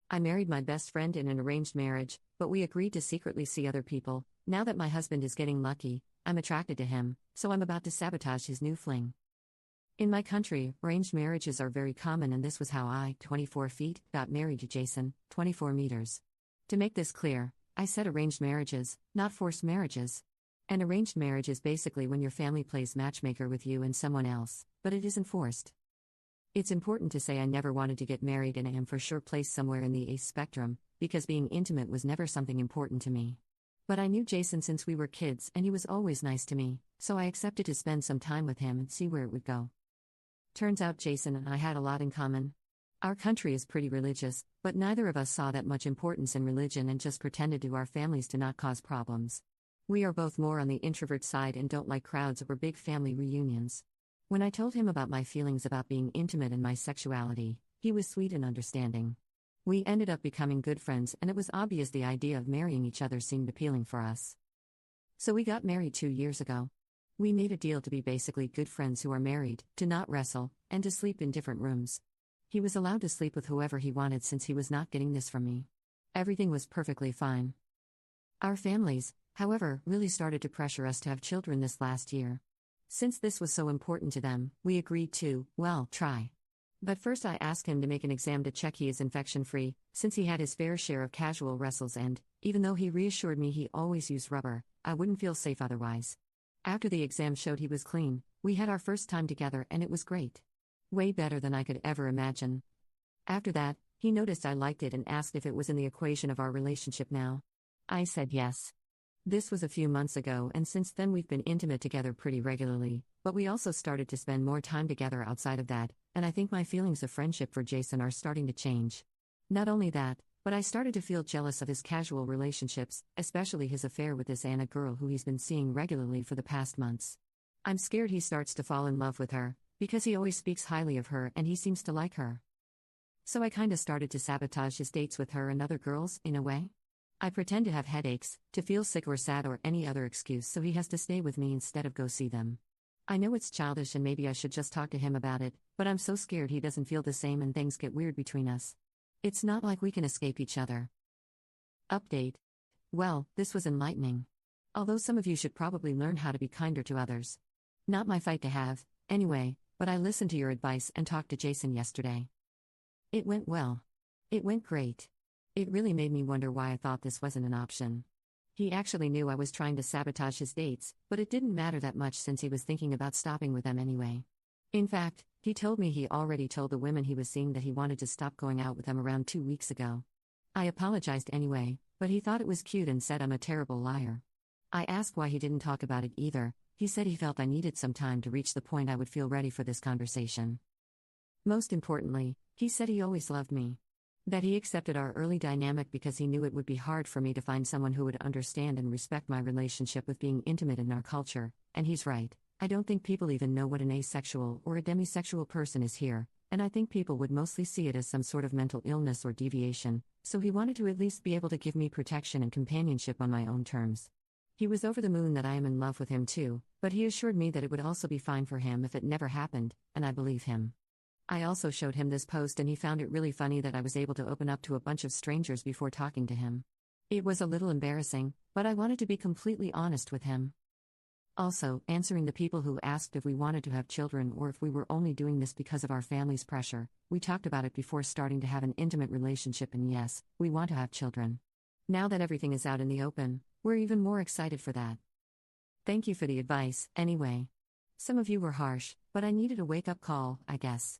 I married my best friend in an arranged marriage, but we agreed to secretly see other people. Now that my husband is getting lucky, I'm attracted to him, so I'm about to sabotage his new fling. In my country, arranged marriages are very common, and this was how I, 24 feet, got married to Jason, 24 meters. To make this clear, I said arranged marriages, not forced marriages. An arranged marriage is basically when your family plays matchmaker with you and someone else, but it isn't forced. It's important to say I never wanted to get married and I am for sure placed somewhere in the ace spectrum, because being intimate was never something important to me. But I knew Jason since we were kids and he was always nice to me, so I accepted to spend some time with him and see where it would go. Turns out Jason and I had a lot in common. Our country is pretty religious, but neither of us saw that much importance in religion and just pretended to our families to not cause problems. We are both more on the introvert side and don't like crowds or big family reunions. When I told him about my feelings about being intimate and my sexuality, he was sweet and understanding. We ended up becoming good friends, and it was obvious the idea of marrying each other seemed appealing for us. So we got married 2 years ago. We made a deal to be basically good friends who are married, to not wrestle, and to sleep in different rooms. He was allowed to sleep with whoever he wanted since he was not getting this from me. Everything was perfectly fine. Our families, however, really started to pressure us to have children this last year. Since this was so important to them, we agreed to, well, try. But first I asked him to make an exam to check he is infection-free, since he had his fair share of casual wrestles and, even though he reassured me he always used rubber, I wouldn't feel safe otherwise. After the exam showed he was clean, we had our first time together and it was great. Way better than I could ever imagine. After that, he noticed I liked it and asked if it was in the equation of our relationship now. I said yes. This was a few months ago, and since then we've been intimate together pretty regularly, but we also started to spend more time together outside of that, and I think my feelings of friendship for Jason are starting to change. Not only that, but I started to feel jealous of his casual relationships, especially his affair with this Anna girl who he's been seeing regularly for the past months. I'm scared he starts to fall in love with her, because he always speaks highly of her and he seems to like her. So I kinda started to sabotage his dates with her and other girls, in a way. I pretend to have headaches, to feel sick or sad or any other excuse so he has to stay with me instead of go see them. I know it's childish and maybe I should just talk to him about it, but I'm so scared he doesn't feel the same and things get weird between us. It's not like we can escape each other. Update. Well, this was enlightening. Although some of you should probably learn how to be kinder to others. Not my fight to have, anyway, but I listened to your advice and talked to Jason yesterday. It went well. It went great. It really made me wonder why I thought this wasn't an option. He actually knew I was trying to sabotage his dates, but it didn't matter that much since he was thinking about stopping with them anyway. In fact, he told me he already told the women he was seeing that he wanted to stop going out with them around 2 weeks ago. I apologized anyway, but he thought it was cute and said I'm a terrible liar. I asked why he didn't talk about it either. He said he felt I needed some time to reach the point I would feel ready for this conversation. Most importantly, he said he always loved me. That he accepted our early dynamic because he knew it would be hard for me to find someone who would understand and respect my relationship with being intimate in our culture, and he's right. I don't think people even know what an asexual or a demisexual person is here, and I think people would mostly see it as some sort of mental illness or deviation, so he wanted to at least be able to give me protection and companionship on my own terms. He was over the moon that I am in love with him too, but he assured me that it would also be fine for him if it never happened, and I believe him. I also showed him this post and he found it really funny that I was able to open up to a bunch of strangers before talking to him. It was a little embarrassing, but I wanted to be completely honest with him. Also, answering the people who asked if we wanted to have children or if we were only doing this because of our family's pressure, we talked about it before starting to have an intimate relationship, and yes, we want to have children. Now that everything is out in the open, we're even more excited for that. Thank you for the advice, anyway. Some of you were harsh, but I needed a wake-up call, I guess.